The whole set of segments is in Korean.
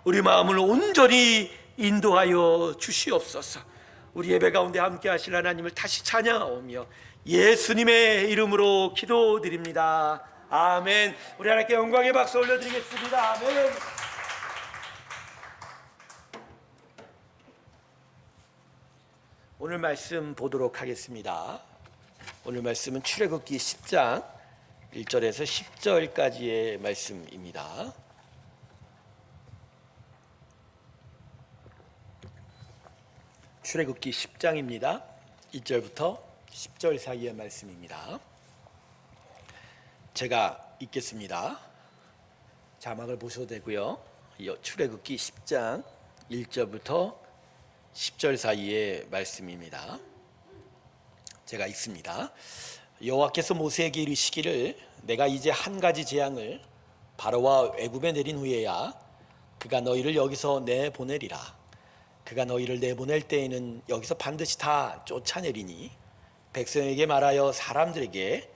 우리 마음을 온전히 인도하여 주시옵소서. 우리 예배 가운데 함께 하실 하나님을 다시 찬양하오며 예수님의 이름으로 기도드립니다. 아멘. 우리 하나님께 영광의 박수 올려드리겠습니다. 아멘. 오늘 말씀 보도록 하겠습니다. 오늘 말씀은 출애굽기 10장 1절에서 10절까지의 말씀입니다. 출애굽기 10장입니다. 1절부터 10절 사이의 말씀입니다. 제가 읽겠습니다. 자막을 보셔도 되고요. 출애굽기 10장 1절부터 10절 사이의 말씀입니다. 제가 읽습니다. 여호와께서 모세에게 이르시기를 내가 이제 한 가지 재앙을 바로와 애굽에 내린 후에야 그가 너희를 여기서 내보내리라. 그가 너희를 내보낼 때에는 여기서 반드시 다 쫓아내리니 백성에게 말하여 사람들에게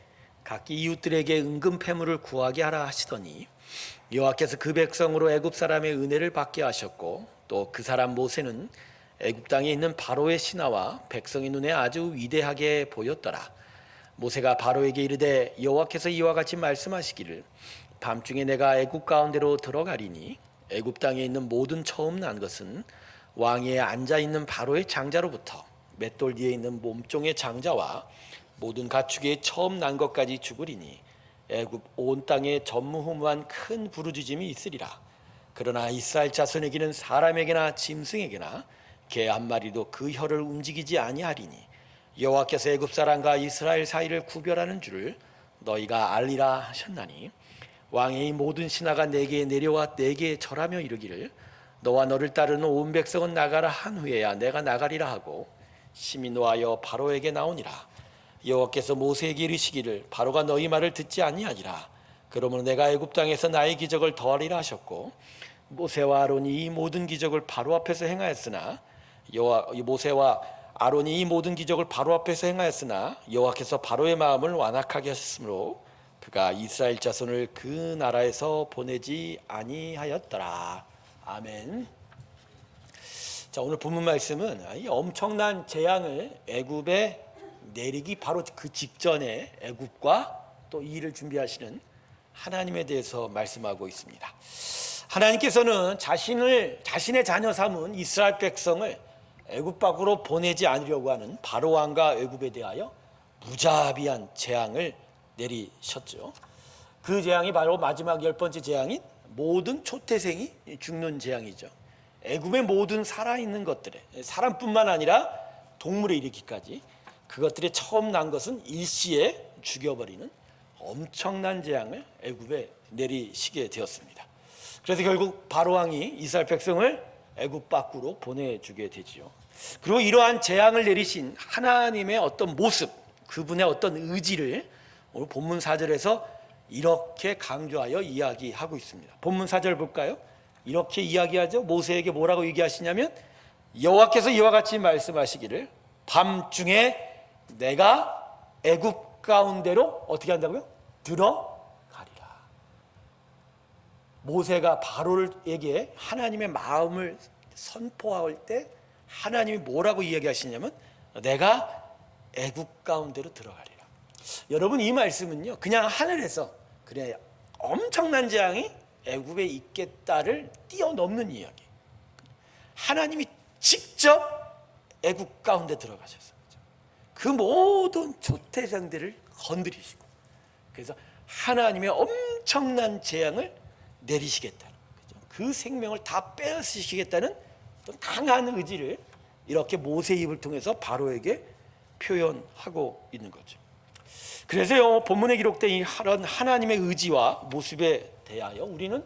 각기 이웃들에게 은금 패물을 구하게 하라 하시더니 여호와께서 그 백성으로 애굽 사람의 은혜를 받게 하셨고 또 그 사람 모세는 애굽 땅에 있는 바로의 신하와 백성의 눈에 아주 위대하게 보였더라. 모세가 바로에게 이르되 여호와께서 이와 같이 말씀하시기를 밤중에 내가 애굽 가운데로 들어가리니 애굽 땅에 있는 모든 처음 난 것은 왕위에 앉아있는 바로의 장자로부터 맷돌 뒤에 있는 몸종의 장자와 모든 가축의 처음 난 것까지 죽으리니 애굽 온 땅에 전무후무한 큰 부르짖음이 있으리라. 그러나 이스라엘 자손에게는 사람에게나 짐승에게나 개 한 마리도 그 혀를 움직이지 아니하리니 여호와께서 애굽 사람과 이스라엘 사이를 구별하는 줄을 너희가 알리라 하셨나니 왕의 모든 신하가 내게 내려와 내게 절하며 이르기를 너와 너를 따르는 온 백성은 나가라 한 후에야 내가 나가리라 하고 심히 노하여 바로에게 나오니라. 여호와께서 모세에게 이르시기를 바로가 너희 말을 듣지 아니하니라. 그러므로 내가 애굽 땅에서 나의 기적을 더하리라 하셨고 모세와 아론이 이 모든 기적을 바로 앞에서 행하였으나 모세와 아론이 이 모든 기적을 바로 앞에서 행하였으나 여호와께서 바로의 마음을 완악하게 하셨으므로 그가 이스라엘 자손을 그 나라에서 보내지 아니하였더라. 아멘. 자, 오늘 본문 말씀은 이 엄청난 재앙을 애굽에 내리기 바로 그 직전에 애굽과 또 이 일을 준비하시는 하나님에 대해서 말씀하고 있습니다. 하나님께서는 자신의 자녀 삼은 이스라엘 백성을 애굽 밖으로 보내지 않으려고 하는 바로 왕과 애굽에 대하여 무자비한 재앙을 내리셨죠. 그 재앙이 바로 마지막 10번째 재앙인 모든 초태생이 죽는 재앙이죠. 애굽의 모든 살아있는 것들에 사람뿐만 아니라 동물에 이르기까지 그것들이 처음 난 것은 일시에 죽여버리는 엄청난 재앙을 애굽에 내리시게 되었습니다. 그래서 결국 바로 왕이 이스라엘 백성을 애굽 밖으로 보내주게 되지요. 그리고 이러한 재앙을 내리신 하나님의 어떤 모습, 그분의 어떤 의지를 오늘 본문 4절에서 이렇게 강조하여 이야기하고 있습니다. 본문 4절 볼까요? 이렇게 이야기하죠. 모세에게 뭐라고 얘기하시냐면 여호와께서 이와 같이 말씀하시기를 밤중에 내가 애굽 가운데로 어떻게 한다고요? 들어가리라. 모세가 바로에게 하나님의 마음을 선포할 때 하나님이 뭐라고 이야기하시냐면 내가 애굽 가운데로 들어가리라. 여러분, 이 말씀은요 그냥 하늘에서 그래 엄청난 재앙이 애굽에 있겠다를 뛰어넘는 이야기. 하나님이 직접 애굽 가운데 들어가셔서 그 모든 조태생들을 건드리시고 그래서 하나님의 엄청난 재앙을 내리시겠다는 거죠. 그 생명을 다 빼앗으시겠다는 강한 의지를 이렇게 모세의 입을 통해서 바로에게 표현하고 있는 거죠. 그래서요 본문에 기록된 이 하나님의 의지와 모습에 대하여 우리는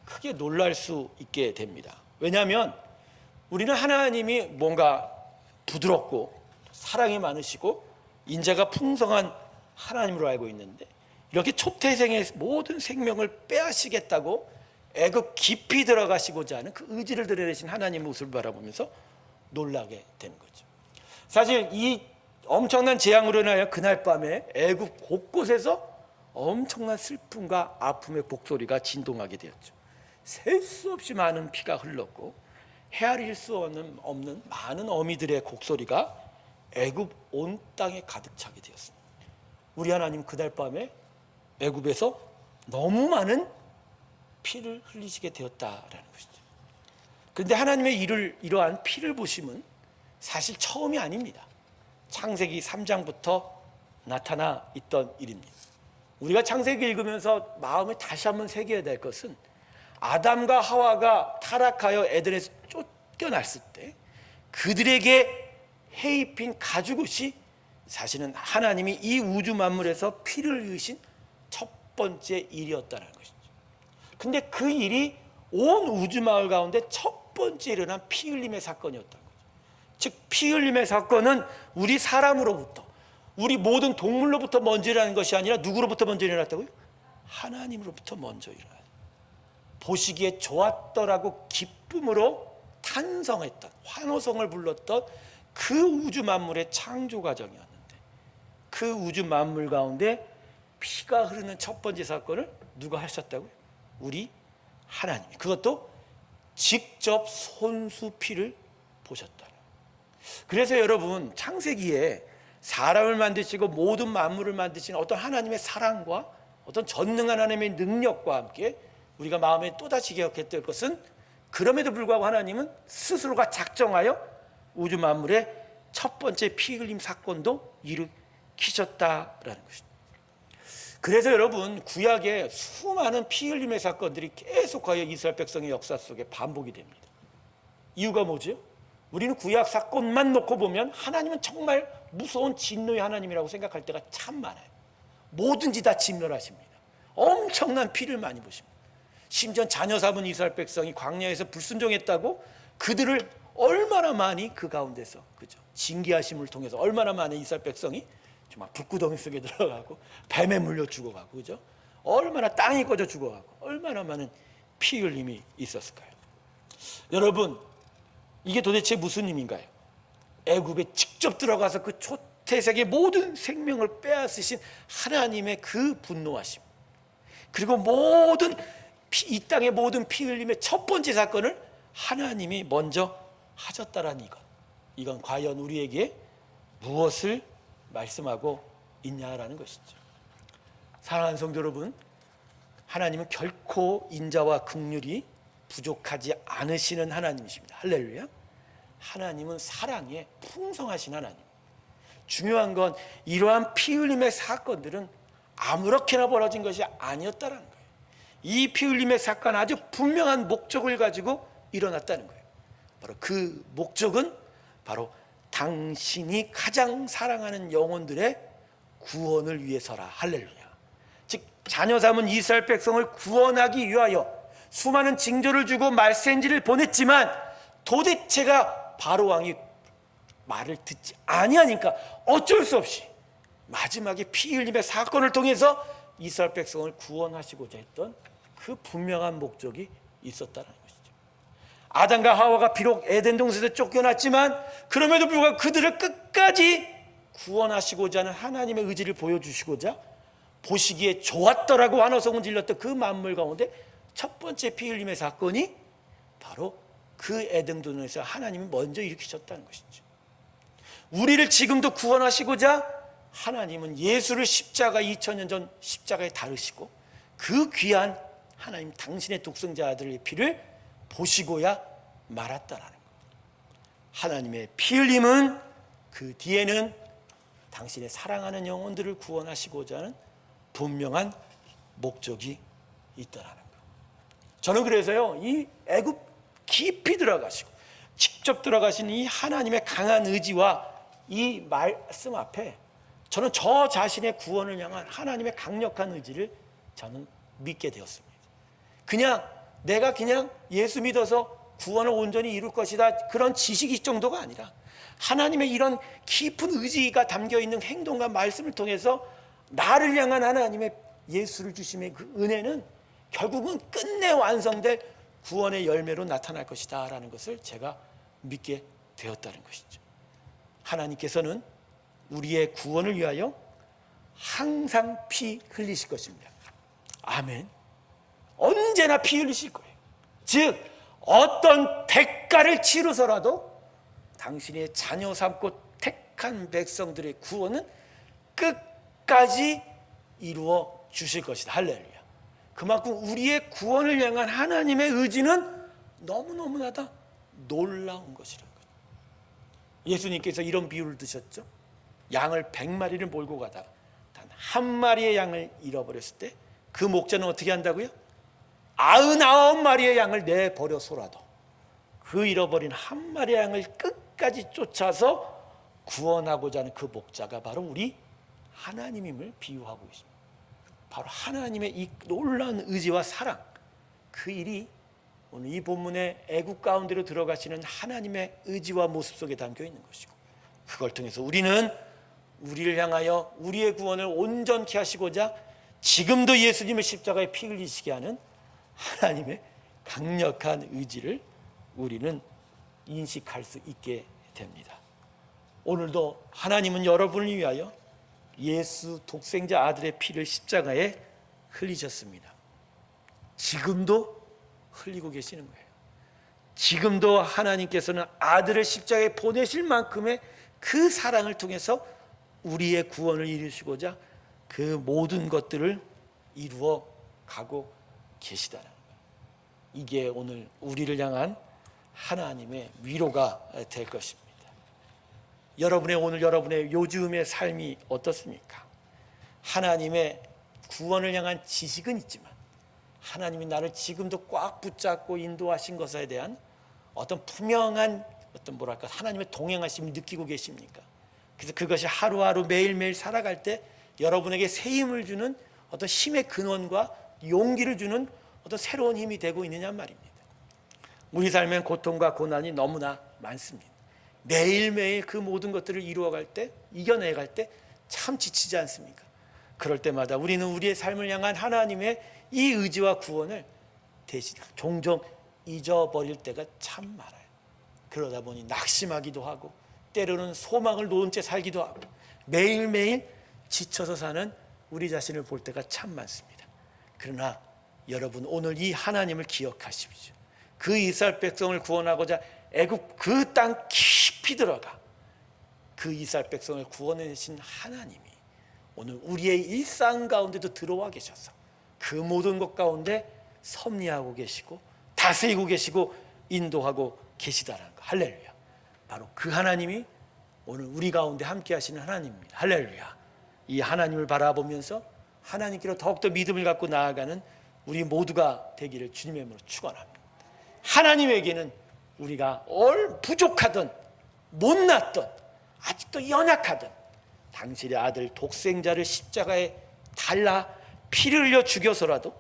크게 놀랄 수 있게 됩니다. 왜냐하면 우리는 하나님이 뭔가 부드럽고 사랑이 많으시고 인자가 풍성한 하나님으로 알고 있는데 이렇게 초태생의 모든 생명을 빼앗으시겠다고 애굽 깊이 들어가시고자 하는 그 의지를 드러내신 하나님의 모습을 바라보면서 놀라게 되는 거죠. 사실 이 엄청난 재앙으로 인하여 그날 밤에 애굽 곳곳에서 엄청난 슬픔과 아픔의 곡소리가 진동하게 되었죠. 셀 수 없이 많은 피가 흘렀고 헤아릴 수 없는 많은 어미들의 곡소리가 애굽 온 땅에 가득 차게 되었습니다. 우리 하나님 그날 밤에 애굽에서 너무 많은 피를 흘리시게 되었다라는 것이죠. 그런데 하나님의 이러한 피를 보심은 사실 처음이 아닙니다. 창세기 3장부터 나타나 있던 일입니다. 우리가 창세기 읽으면서 마음에 다시 한번 새겨야 될 것은 아담과 하와가 타락하여 에덴에서 쫓겨났을 때 그들에게 해입힌 가죽옷이 사실은 하나님이 이 우주 만물에서 피를 흘리신 첫 번째 일이었다는 것이죠. 근데 그 일이 온 우주 마을 가운데 첫 번째 일어난 피 흘림의 사건이었다는 거죠. 즉 피 흘림의 사건은 우리 사람으로부터, 우리 모든 동물로부터 먼저 일어나는 것이 아니라 누구로부터 먼저 일어났다고요? 하나님으로부터 먼저 일어났어요. 보시기에 좋았더라고 기쁨으로 탄성했던, 환호성을 불렀던 그 우주 만물의 창조 과정이었는데, 그 우주 만물 가운데 피가 흐르는 첫 번째 사건을 누가 하셨다고요? 우리 하나님이. 그것도 직접 손수 피를 보셨다는. 그래서 여러분, 창세기에 사람을 만드시고 모든 만물을 만드신 어떤 하나님의 사랑과 어떤 전능한 하나님의 능력과 함께 우리가 마음에 또다시 기억했던 것은, 그럼에도 불구하고 하나님은 스스로가 작정하여 우주 만물의 첫 번째 피 흘림 사건도 일으키셨다라는 것입니다. 그래서 여러분, 구약에 수많은 피 흘림의 사건들이 계속하여 이스라엘 백성의 역사 속에 반복이 됩니다. 이유가 뭐죠? 우리는 구약 사건만 놓고 보면 하나님은 정말 무서운 진노의 하나님이라고 생각할 때가 참 많아요. 뭐든지 다 진멸하십니다. 엄청난 피를 많이 보십니다. 심지어 자녀 삼은 이스라엘 백성이 광야에서 불순종했다고 그들을 얼마나 많이 그 가운데서, 그죠, 징계하심을 통해서 얼마나 많은 이스라엘 백성이 정말 불구덩이 속에 들어가고 뱀에 물려 죽어가고, 그죠, 얼마나 땅이 꺼져 죽어가고 얼마나 많은 피 흘림이 있었을까요? 여러분, 이게 도대체 무슨 의미인가요? 애굽에 직접 들어가서 그 초태색의 모든 생명을 빼앗으신 하나님의 그 분노하심, 그리고 모든 이 땅의 모든 피 흘림의 첫 번째 사건을 하나님이 먼저 하셨다라는 이건 과연 우리에게 무엇을 말씀하고 있냐라는 것이죠. 사랑하는 성도 여러분, 하나님은 결코 인자와 긍휼이 부족하지 않으시는 하나님이십니다. 할렐루야. 하나님은 사랑에 풍성하신 하나님. 중요한 건 이러한 피 흘림의 사건들은 아무렇게나 벌어진 것이 아니었다는 거예요. 이 피 흘림의 사건 아주 분명한 목적을 가지고 일어났다는 거예요. 바로 그 목적은 바로 당신이 가장 사랑하는 영혼들의 구원을 위해서라. 할렐루야. 즉 자녀 삼은 이스라엘 백성을 구원하기 위하여 수많은 징조를 주고 말세인지를 보냈지만 도대체가 바로 왕이 말을 듣지 아니하니까 어쩔 수 없이 마지막에 피 흘림의 사건을 통해서 이스라엘 백성을 구원하시고자 했던 그 분명한 목적이 있었다는 것이죠. 아담과 하와가 비록 에덴 동산에서 쫓겨났지만 그럼에도 불구하고 그들을 끝까지 구원하시고자 하는 하나님의 의지를 보여주시고자 보시기에 좋았더라고 환호성을 질렀던 그 만물 가운데 첫 번째 피 흘림의 사건이 바로 그 에덴 동산에서 하나님이 먼저 일으키셨다는 것이죠. 우리를 지금도 구원하시고자 하나님은 예수를 십자가 2000년 전 십자가에 달으시고 그 귀한 하나님 당신의 독생자 아들의 피를 보시고야 말았다라는 것. 하나님의 피 흘림은 그 뒤에는 당신의 사랑하는 영혼들을 구원하시고자 하는 분명한 목적이 있다라는 것. 저는 그래서요, 이 애굽 깊이 들어가시고 직접 들어가신 이 하나님의 강한 의지와 이 말씀 앞에 저는 저 자신의 구원을 향한 하나님의 강력한 의지를 저는 믿게 되었습니다. 내가 그냥 예수 믿어서 구원을 온전히 이룰 것이다, 그런 지식이 정도가 아니라 하나님의 이런 깊은 의지가 담겨있는 행동과 말씀을 통해서 나를 향한 하나님의 예수를 주심의 그 은혜는 결국은 끝내 완성될 구원의 열매로 나타날 것이다 라는 것을 제가 믿게 되었다는 것이죠. 하나님께서는 우리의 구원을 위하여 항상 피 흘리실 것입니다. 아멘. 언제나 피 흘리실 거예요. 즉 어떤 대가를 치르서라도 당신의 자녀 삼고 택한 백성들의 구원은 끝까지 이루어 주실 것이다. 할렐루야. 그만큼 우리의 구원을 향한 하나님의 의지는 너무너무나다 놀라운 것이라는 거죠. 예수님께서 이런 비유를 드셨죠. 양을 100마리를 몰고 가다가 단 한 마리의 양을 잃어버렸을 때 그 목자는 어떻게 한다고요? 99마리의 양을 내버려서라도 그 잃어버린 한 마리의 양을 끝까지 쫓아서 구원하고자 하는 그 목자가 바로 우리 하나님임을 비유하고 있습니다. 바로 하나님의 이 놀라운 의지와 사랑, 그 일이 오늘 이 본문의 애국 가운데로 들어가시는 하나님의 의지와 모습 속에 담겨 있는 것이고, 그걸 통해서 우리는 우리를 향하여 우리의 구원을 온전케 하시고자 지금도 예수님의 십자가에 피 흘리시게 하는 하나님의 강력한 의지를 우리는 인식할 수 있게 됩니다. 오늘도 하나님은 여러분을 위하여 예수 독생자 아들의 피를 십자가에 흘리셨습니다. 지금도 흘리고 계시는 거예요. 지금도 하나님께서는 아들을 십자가에 보내실 만큼의 그 사랑을 통해서 우리의 구원을 이루시고자 그 모든 것들을 이루어 가고 계시다는 거예요. 이게 오늘 우리를 향한 하나님의 위로가 될 것입니다. 오늘 여러분의 요즘의 삶이 어떻습니까? 하나님의 구원을 향한 지식은 있지만 하나님이 나를 지금도 꽉 붙잡고 인도하신 것에 대한 어떤 분명한 하나님의 동행하심을 느끼고 계십니까? 그래서 그것이 하루하루 매일매일 살아갈 때 여러분에게 새 힘을 주는 어떤 힘의 근원과 용기를 주는 어떤 새로운 힘이 되고 있느냐 말입니다. 우리 삶엔 고통과 고난이 너무나 많습니다. 매일매일 그 모든 것들을 이루어갈 때, 이겨내갈 때 참 지치지 않습니까? 그럴 때마다 우리는 우리의 삶을 향한 하나님의 이 의지와 구원을 대신 종종 잊어버릴 때가 참 많아요. 그러다 보니 낙심하기도 하고 때로는 소망을 놓은 채 살기도 하고 매일매일 지쳐서 사는 우리 자신을 볼 때가 참 많습니다. 그러나 여러분, 오늘 이 하나님을 기억하십시오. 그 이스라엘 백성을 구원하고자 애굽 그 땅 깊이 들어가 그 이스라엘 백성을 구원해내신 하나님이 오늘 우리의 일상 가운데도 들어와 계셔서 그 모든 것 가운데 섭리하고 계시고 다스리고 계시고 인도하고 계시다라는 거. 할렐루야. 바로 그 하나님이 오늘 우리 가운데 함께 하시는 하나님입니다. 할렐루야. 이 하나님을 바라보면서 하나님께로 더욱더 믿음을 갖고 나아가는 우리 모두가 되기를 주님의 이름으로 축원합니다. 하나님에게는 우리가 부족하든 못났든 아직도 연약하든 당신의 아들 독생자를 십자가에 달라 피를 흘려 죽여서라도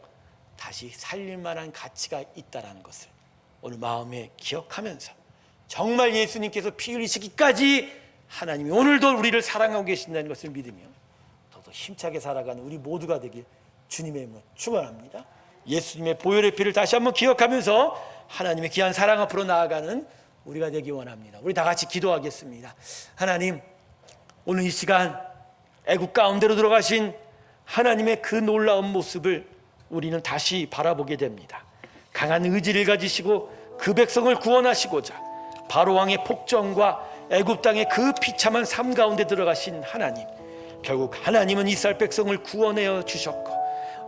다시 살릴 만한 가치가 있다는 것을 오늘 마음에 기억하면서 정말 예수님께서 피 흘리시기까지 하나님이 오늘도 우리를 사랑하고 계신다는 것을 믿으며 더더 힘차게 살아가는 우리 모두가 되길 주님의 이름으로 축원합니다. 예수님의 보혈의 피를 다시 한번 기억하면서 하나님의 귀한 사랑 앞으로 나아가는 우리가 되기 원합니다. 우리 다 같이 기도하겠습니다. 하나님, 오늘 이 시간 애국 가운데로 들어가신 하나님의 그 놀라운 모습을 우리는 다시 바라보게 됩니다. 강한 의지를 가지시고 그 백성을 구원하시고자 바로왕의 폭정과 애굽 땅의 그 비참한 삶 가운데 들어가신 하나님, 결국 하나님은 이스라엘 백성을 구원하여 주셨고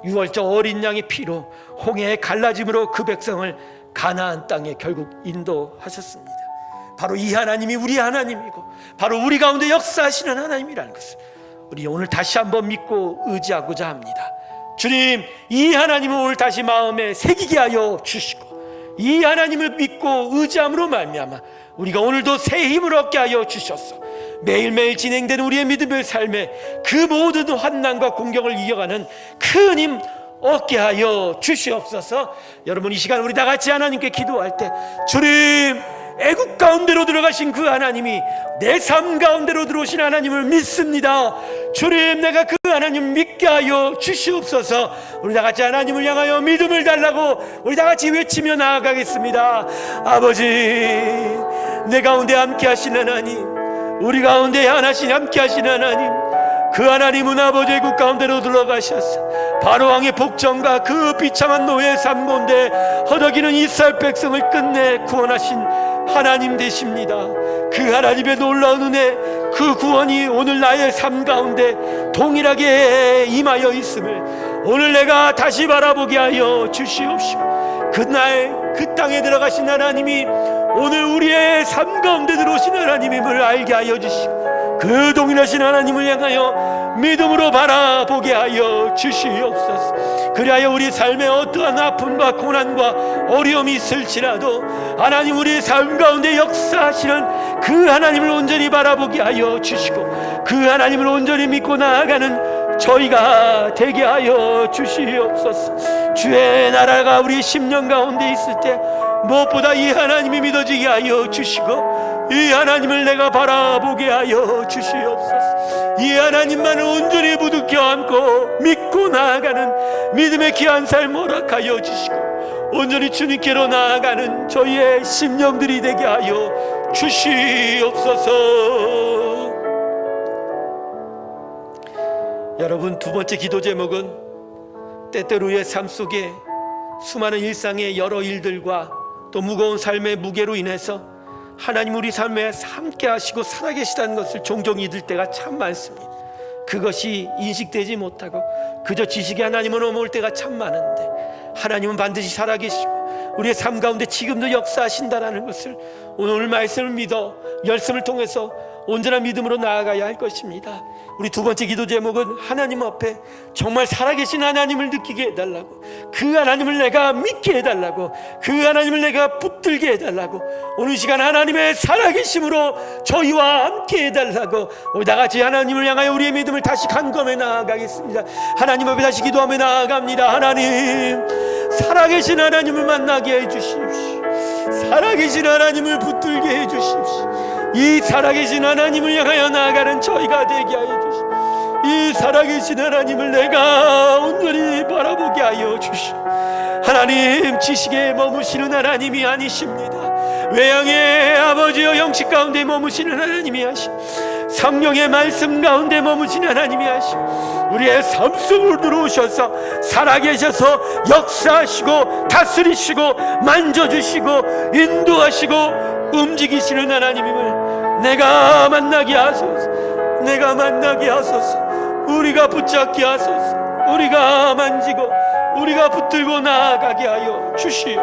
유월절 어린 양의 피로 홍해의 갈라짐으로 그 백성을 가나안 땅에 결국 인도하셨습니다. 바로 이 하나님이 우리 하나님이고 바로 우리 가운데 역사하시는 하나님이라는 것을 우리 오늘 다시 한번 믿고 의지하고자 합니다. 주님, 이 하나님을 오늘 다시 마음에 새기게 하여 주시고 이 하나님을 믿고 의지함으로 말미암아 우리가 오늘도 새 힘을 얻게 하여 주셔서 매일매일 진행되는 우리의 믿음의 삶에 그 모든 환난과 공경을 이겨가는 큰 힘 얻게 하여 주시옵소서. 여러분, 이 시간 우리 다 같이 하나님께 기도할 때 주님, 애국 가운데로 들어가신 그 하나님이 내 삶 가운데로 들어오신 하나님을 믿습니다. 주님, 내가 그 하나님 믿게 하여 주시옵소서. 우리 다 같이 하나님을 향하여 믿음을 달라고 우리 다 같이 외치며 나아가겠습니다. 아버지, 내 가운데 함께 하신 하나님, 우리 가운데 함께 하신 하나님, 그 하나님은 아버지의 국 가운데로 들어가셔서 바로왕의 복정과 그 비참한 노예의 삶 가운데 허덕이는 이스라엘 백성을 끝내 구원하신 하나님 되십니다. 그 하나님의 놀라운 은혜, 그 구원이 오늘 나의 삶 가운데 동일하게 임하여 있음을 오늘 내가 다시 바라보게 하여 주시옵시고, 그날 그 땅에 들어가신 하나님이 오늘 우리의 삶 가운데 들어오신 하나님임을 알게 하여 주시고, 그 동일하신 하나님을 향하여 믿음으로 바라보게 하여 주시옵소서. 그리하여 우리 삶에 어떠한 아픔과 고난과 어려움이 있을지라도 하나님 우리의 삶 가운데 역사하시는 그 하나님을 온전히 바라보게 하여 주시고, 그 하나님을 온전히 믿고 나아가는 저희가 되게 하여 주시옵소서. 주의 나라가 우리 심령 가운데 있을 때 무엇보다 이 하나님이 믿어지게 하여 주시고, 이 하나님을 내가 바라보게 하여 주시옵소서. 이 하나님만을 온전히 부둥켜 안고 믿고 나아가는 믿음의 귀한 삶 허락하여 주시고, 온전히 주님께로 나아가는 저희의 심령들이 되게 하여 주시옵소서. 여러분, 두 번째 기도 제목은 때때로의 삶 속에 수많은 일상의 여러 일들과 또 무거운 삶의 무게로 인해서 하나님 우리 삶에 함께 하시고 살아계시다는 것을 종종 잊을 때가 참 많습니다. 그것이 인식되지 못하고 그저 지식의 하나님으로 넘어올 때가 참 많은데, 하나님은 반드시 살아계시고 우리의 삶 가운데 지금도 역사하신다는 것을 오늘 말씀을 믿어 열심을 통해서 온전한 믿음으로 나아가야 할 것입니다. 우리 두 번째 기도 제목은 하나님 앞에 정말 살아계신 하나님을 느끼게 해달라고, 그 하나님을 내가 믿게 해달라고, 그 하나님을 내가 붙들게 해달라고, 오늘 시간 하나님의 살아계심으로 저희와 함께 해달라고, 우리 다같이 하나님을 향하여 우리의 믿음을 다시 간검해 나아가겠습니다. 하나님 앞에 다시 기도하며 나아갑니다. 하나님, 살아계신 하나님을 만나게 해주십시오. 살아계신 하나님을 붙들게 해주십시오. 이 살아계신 하나님을 향하여 나아가는 저희가 되게 하여 주시오. 이 살아계신 하나님을 내가 온전히 바라보게 하여 주시오. 하나님, 지식에 머무시는 하나님이 아니십니다. 외양의 아버지여 영식 가운데 머무시는 하나님이 하시오. 성령의 말씀 가운데 머무시는 하나님이 하시오. 우리의 삶 속으로 들어오셔서 살아계셔서 역사하시고 다스리시고 만져주시고 인도하시고 움직이시는 하나님임을 내가 만나게 하소서. 내가 만나게 하소서. 우리가 붙잡게 하소서. 우리가 만지고 우리가 붙들고 나아가게 하여 주시오.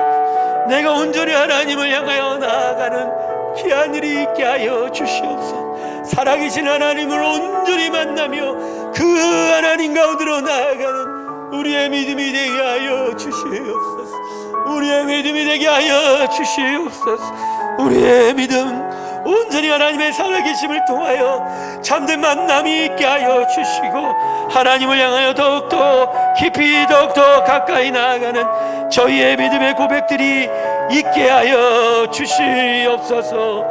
내가 온전히 하나님을 향하여 나아가는 귀한 일이 있게 하여 주시옵소서. 살아계신 하나님을 온전히 만나며 그 하나님 가운데로 나아가는 우리의 믿음이 되게 하여 주시옵소서. 우리의 믿음이 되게 하여 주시옵소서. 우리의 믿음 온전히 하나님의 살아계심을 통하여 참된 만남이 있게 하여 주시고, 하나님을 향하여 더욱더 깊이 더욱더 가까이 나아가는 저희의 믿음의 고백들이 있게 하여 주시옵소서.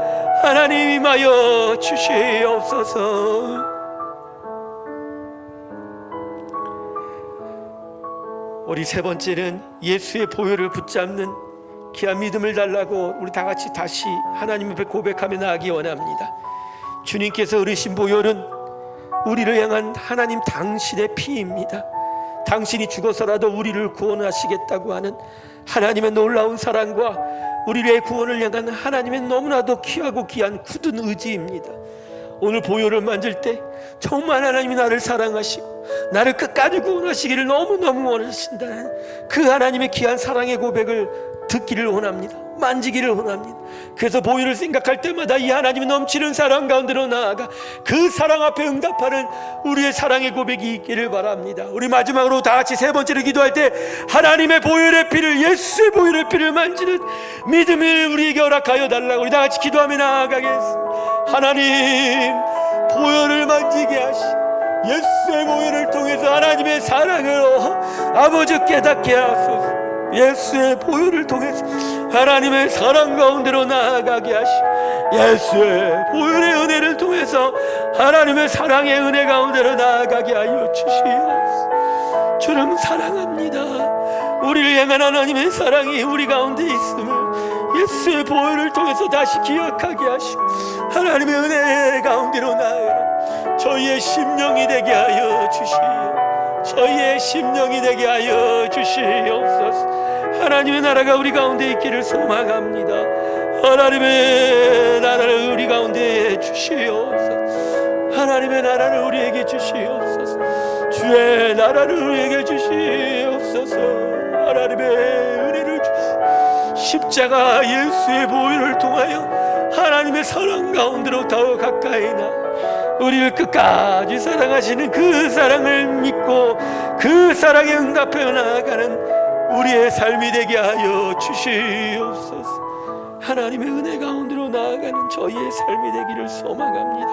하나님 임하여 주시옵소서. 우리 세 번째는 예수의 보혈을 붙잡는 귀한 믿음을 달라고 우리 다 같이 다시 하나님 앞에 고백하며 나아가기 원합니다. 주님께서 흐르신 보혈은 우리를 향한 하나님 당신의 피입니다. 당신이 죽어서라도 우리를 구원하시겠다고 하는 하나님의 놀라운 사랑과 우리의 구원을 향한 하나님의 너무나도 귀하고 귀한 굳은 의지입니다. 오늘 보혈을 만질 때 정말 하나님이 나를 사랑하시고 나를 끝까지 구원하시기를 너무너무 원하신다는 그 하나님의 귀한 사랑의 고백을 듣기를 원합니다. 만지기를 원합니다. 그래서 보혈을 생각할 때마다 이 하나님이 넘치는 사랑 가운데로 나아가 그 사랑 앞에 응답하는 우리의 사랑의 고백이 있기를 바랍니다. 우리 마지막으로 다 같이 세 번째로 기도할 때 하나님의 보혈의 피를, 예수의 보혈의 피를 만지는 믿음을 우리에게 허락하여 달라고 우리 다 같이 기도하며 나아가겠습니다. 하나님, 보혈을 만지게 하시고 예수의 보혈을 통해서 하나님의 사랑으로 아버지 깨닫게 하소서. 예수의 보혈을 통해서 하나님의 사랑 가운데로 나아가게 하시고 예수의 보혈의 은혜를 통해서 하나님의 사랑의 은혜 가운데로 나아가게 하여 주시옵소서. 주님 사랑합니다. 우리를 향한 하나님의 사랑이 우리 가운데 있음을 예수의 보혈을 통해서 다시 기억하게 하시고 하나님의 은혜 가운데로 나아가 저희의 심령이 되게 하여 주시오. 저희의 심령이 되게 하여 주시옵소서. 하나님의 나라가 우리 가운데 있기를 소망합니다. 하나님의 나라를 우리 가운데 주시옵소서. 하나님의 나라를 우리에게 주시옵소서. 주의 나라를 우리에게 주시옵소서. 하나님의 은혜를 주시옵소서. 십자가 예수의 보혈을 통하여 하나님의 사랑 가운데로 더 가까이 나 우리를 끝까지 사랑하시는 그 사랑을 믿고 그 사랑에 응답해 나아가는 우리의 삶이 되게 하여 주시옵소서. 하나님의 은혜 가운데로 나아가는 저희의 삶이 되기를 소망합니다.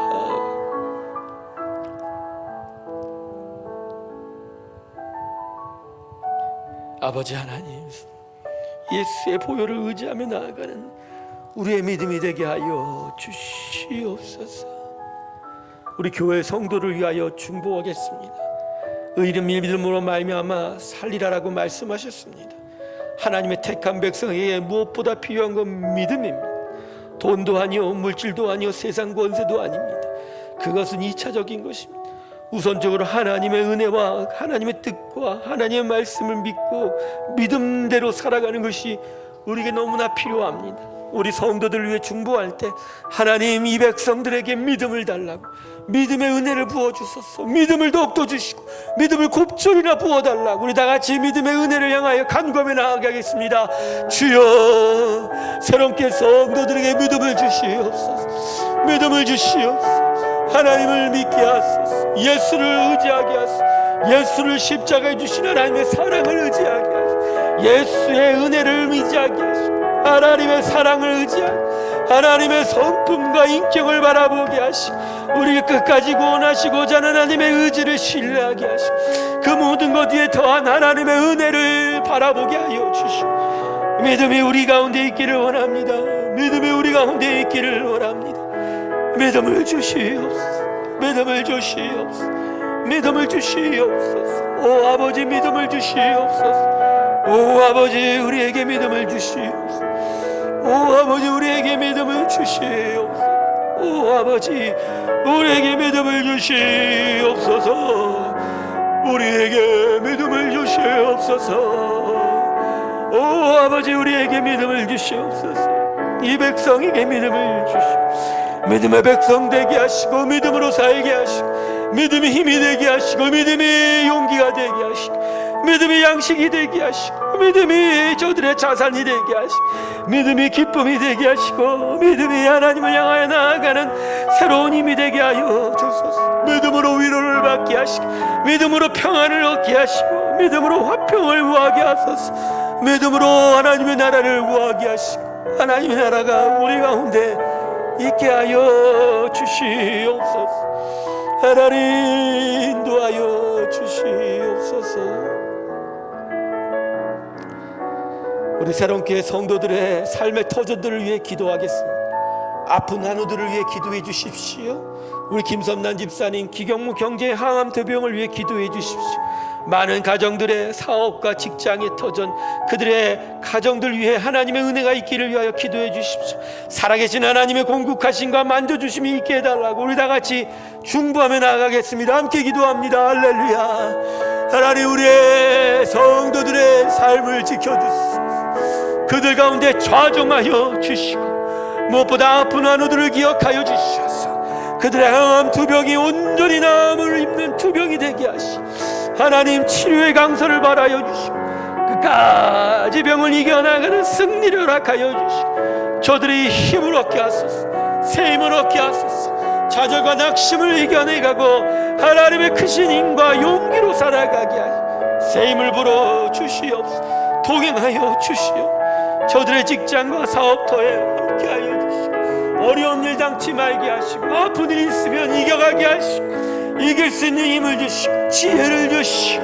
아버지 하나님, 예수의 보혈을 의지하며 나아가는 우리의 믿음이 되게 하여 주시옵소서. 우리 교회 성도를 위하여 중보하겠습니다. 의인 믿음으로 말미암아 살리라라고 말씀하셨습니다. 하나님의 택한 백성에게 무엇보다 필요한 건 믿음입니다. 돈도 아니요 물질도 아니요 세상 권세도 아닙니다. 그것은 2차적인 것입니다. 우선적으로 하나님의 은혜와 하나님의 뜻과 하나님의 말씀을 믿고 믿음대로 살아가는 것이 우리에게 너무나 필요합니다. 우리 성도들을 위해 중보할 때 하나님 이 백성들에게 믿음을 달라고, 믿음의 은혜를 부어주소서. 믿음을 더욱더 주시고 믿음을 곱절이나 부어달라고 우리 다같이 믿음의 은혜를 향하여 간구하며 나아가겠습니다. 주여, 새롭게 성도들에게 믿음을 주시옵소서. 믿음을 주시옵소서. 하나님을 믿게 하소서. 예수를 의지하게 하소서. 예수를 십자가에 주신 하나님의 사랑을 의지하게 하소서. 예수의 은혜를 의지하게 하시고 하나님의 사랑을 의지하고 하나님의 성품과 인격을 바라보게 하시고 우리를 끝까지 구원하시고자 하는 하나님의 의지를 신뢰하게 하시고 그 모든 것 위에 더한 하나님의 은혜를 바라보게 하여 주시고 믿음이 우리 가운데 있기를 원합니다. 믿음이 우리 가운데 있기를 원합니다. 믿음을 주시옵소서. 믿음을 주시옵소서. 믿음을 주시옵소서. 오 아버지, 믿음을 주시옵소서. 오 아버지, 우리에게 믿음을 주시옵소서. 오 아버지, 우리에게 믿음을 주시옵소서. 오 아버지, 우리에게 믿음을 주시옵소서. 우리에게 믿음을 주시옵소서. 오 아버지, 우리에게 믿음을 주시옵소서. 이 백성에게 믿음을 주시옵소서. 믿음의 백성 되게 하시고 믿음으로 살게 하시고 믿음이 힘이 되게 하시고 믿음이 용기가 되게 하시고 믿음이 양식이 되게 하시고 믿음이 저들의 자산이 되게 하시고 믿음이 기쁨이 되게 하시고 믿음이 하나님을 향하여 나아가는 새로운 힘이 되게 하여 주소서. 믿음으로 위로를 받게 하시고 믿음으로 평안을 얻게 하시고 믿음으로 화평을 구하게 하소서. 믿음으로 하나님의 나라를 구하게 하시고 하나님의 나라가 우리 가운데 있게 하여 주시옵소서. 하나님 인도하여 주시옵소서. 우리 새롭게 성도들의 삶의 터전들을 위해 기도하겠습니다. 아픈 한우들을 위해 기도해 주십시오. 우리 김선난 집사님 기경무 경제 항암 투병을 위해 기도해 주십시오. 많은 가정들의 사업과 직장의 터전, 그들의 가정들 위해 하나님의 은혜가 있기를 위하여 기도해 주십시오. 살아계신 하나님의 공급하심과 만져주심이 있게 해달라고 우리 다같이 중보하며 나아가겠습니다. 함께 기도합니다. 할렐루야. 하나님, 우리의 성도들의 삶을 지켜주소서. 그들 가운데 좌정하여 주시고 무엇보다 아픈 환우들을 기억하여 주시옵소서. 그들의 항암 투병이 온전히 나음을 입는 투병이 되게 하시고 하나님 치료의 강서를 바라여 주시고 끝까지 병을 이겨나가는 승리를 허락하여 주시고 저들이 힘을 얻게 하소서. 새 힘을 얻게 하소서. 좌절과 낙심을 이겨내가고 하나님의 크신 힘과 용기로 살아가게 하시고 새 힘을 불어 주시옵소서. 동행하여 주시옵소서. 저들의 직장과 사업터에 함께하여 주시고 어려운 일 당치 말게 하시고 아픈 일 있으면 이겨가게 하시고 이길 수 있는 힘을 주시고 지혜를 주시고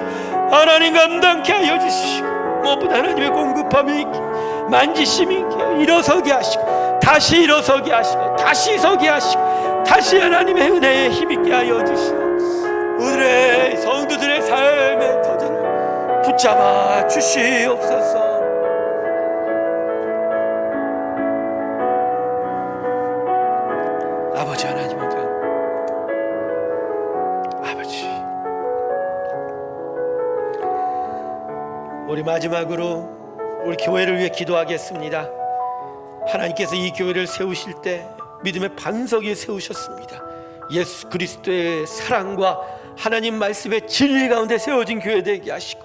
하나님 감당케 하여 주시고 무엇보다 하나님의 공급함이 있게 만지심이 있게 일어서게 하시고 다시 일어서게 하시고 다시 서게 하시고 다시 하나님의 은혜에 힘있게 하여 주시고 우리의 성도들의 삶의 터전을 붙잡아 주시옵소서. 아버지 하나님, 우리 마지막으로 우리 교회를 위해 기도하겠습니다. 하나님께서 이 교회를 세우실 때 믿음의 반석 위에 세우셨습니다. 예수 그리스도의 사랑과 하나님 말씀의 진리 가운데 세워진 교회 되게 하시고,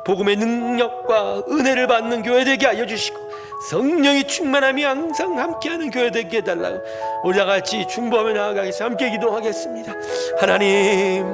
복음의 능력과 은혜를 받는 교회 되게 하여 주시고, 성령이 충만함이 항상 함께하는 교회 되게 해달라고 우리 다같이 중보하며 나아가겠습니다. 함께 기도하겠습니다. 하나님,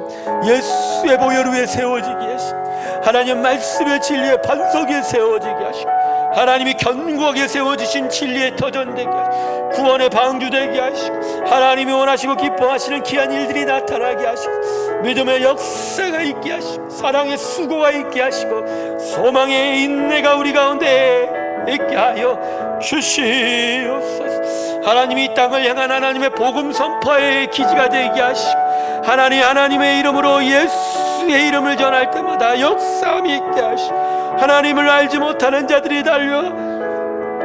예수의 보혈 위에 세워지게 하시고, 하나님 말씀의 진리의 반석 위에 세워지게 하시고, 하나님이 견고하게 세워지신 진리의 터전 되게 하시고, 구원의 방주 되게 하시고, 하나님이 원하시고 기뻐하시는 귀한 일들이 나타나게 하시고, 믿음의 역사가 있게 하시고, 사랑의 수고가 있게 하시고, 소망의 인내가 우리 가운데 있게 하여 주시옵소서. 하나님이 이 땅을 향한 하나님의 복음 선포의 기지가 되게 하시고, 하나님의 이름으로 예수의 이름을 전할 때마다 역사함이 있게 하시고, 하나님을 알지 못하는 자들이 달려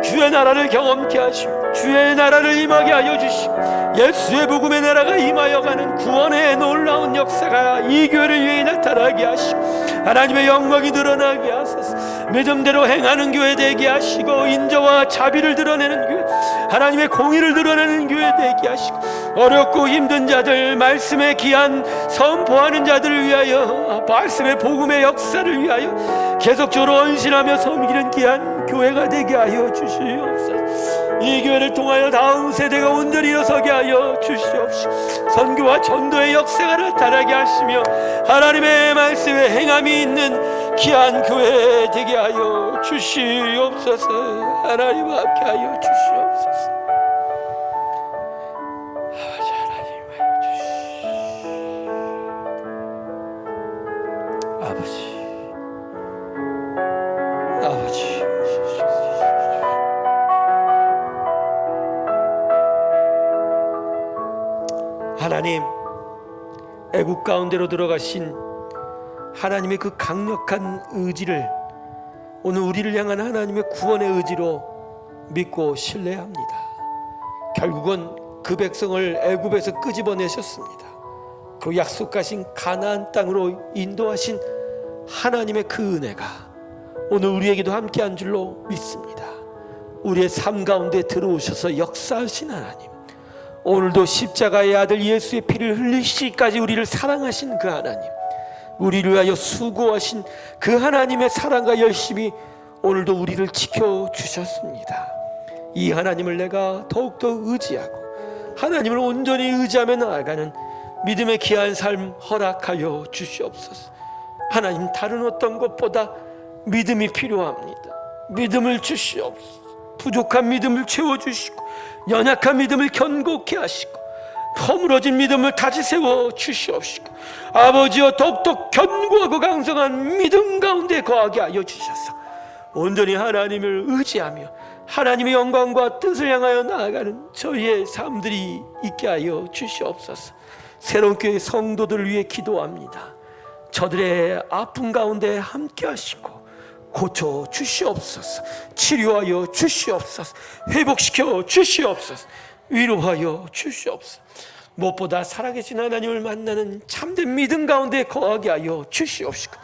주의 나라를 경험케 하시고, 주의 나라를 임하게 하여 주시고, 예수의 복음의 나라가 임하여 가는 구원의 놀라운 역사가 이 교회를 위해 나타나게 하시고, 하나님의 영광이 드러나게 하소서. 믿음대로 행하는 교회 되게 하시고, 인자와 자비를 드러내는 교회, 하나님의 공의를 드러내는 교회 되게 하시고, 어렵고 힘든 자들, 말씀의 귀한 선포하는 자들을 위하여, 말씀의 복음의 역사를 위하여 계속적으로 헌신하며 섬기는 귀한 교회가 되게 하여 주시옵소서. 이 교회를 통하여 다음 세대가 온전히 일어서게 하여 주시옵시고, 선교와 전도의 역사가 나타나게 하시며, 하나님의 말씀에 행함이 있는 귀한 교회 되게 하여 주시옵소서. 하나님 함께 하여 주시옵소서. 아버지 하나님 하여 주시옵소서. 아버지 하나님, 애국 가운데로 들어가신 하나님의 그 강력한 의지를 오늘 우리를 향한 하나님의 구원의 의지로 믿고 신뢰합니다. 결국은 그 백성을 애굽에서 끄집어내셨습니다. 그 약속하신 가나안 땅으로 인도하신 하나님의 그 은혜가 오늘 우리에게도 함께한 줄로 믿습니다. 우리의 삶 가운데 들어오셔서 역사하신 하나님, 오늘도 십자가의 아들 예수의 피를 흘리시기까지 우리를 사랑하신 그 하나님, 우리를 위하여 수고하신 그 하나님의 사랑과 열심이 오늘도 우리를 지켜주셨습니다. 이 하나님을 내가 더욱더 의지하고 하나님을 온전히 의지하며 나아가는 믿음의 귀한 삶 허락하여 주시옵소서. 하나님, 다른 어떤 것보다 믿음이 필요합니다. 믿음을 주시옵소서. 부족한 믿음을 채워주시고, 연약한 믿음을 견고케 하시고, 허물어진 믿음을 다시 세워 주시옵시고, 아버지여, 더욱더 견고하고 강성한 믿음 가운데 거하게 하여 주셔서 온전히 하나님을 의지하며 하나님의 영광과 뜻을 향하여 나아가는 저희의 삶들이 있게 하여 주시옵소서. 새로운 교회 성도들을 위해 기도합니다. 저들의 아픔 가운데 함께 하시고 고쳐 주시옵소서. 치료하여 주시옵소서. 회복시켜 주시옵소서. 위로하여 주시옵소서. 무엇보다 살아계신 하나님을 만나는 참된 믿음 가운데 거하게 하여 주시옵시고,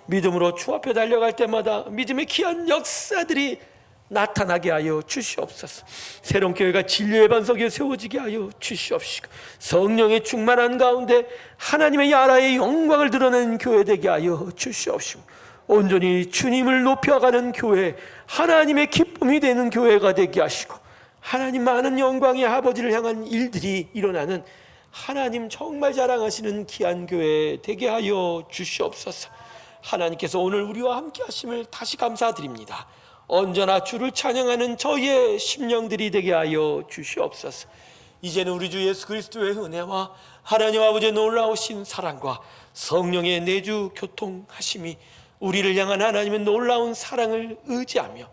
믿음으로 주 앞에 달려갈 때마다 믿음의 귀한 역사들이 나타나게 하여 주시옵소서. 새로운 교회가 진리의 반석에 세워지게 하여 주시옵시고, 성령의 충만한 가운데 하나님의 나라의 영광을 드러내는 교회 되게 하여 주시옵시고, 온전히 주님을 높여가는 교회, 하나님의 기쁨이 되는 교회가 되게 하시고, 하나님 많은 영광의 아버지를 향한 일들이 일어나는 하나님 정말 자랑하시는 귀한 교회 되게 하여 주시옵소서. 하나님께서 오늘 우리와 함께 하심을 다시 감사드립니다. 언제나 주를 찬양하는 저희의 심령들이 되게 하여 주시옵소서. 이제는 우리 주 예수 그리스도의 은혜와 하나님 아버지의 놀라우신 사랑과 성령의 내주 교통하심이 우리를 향한 하나님의 놀라운 사랑을 의지하며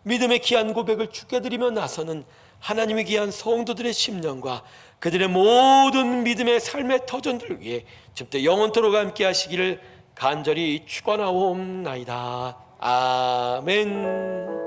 믿음의 귀한 고백을 주께 드리며 나서는 하나님의 귀한 성도들의 심령과 그들의 모든 믿음의 삶의 터전들을 위해 지금부터 영원토록 함께 하시기를 간절히 축원하옵나이다. 아멘.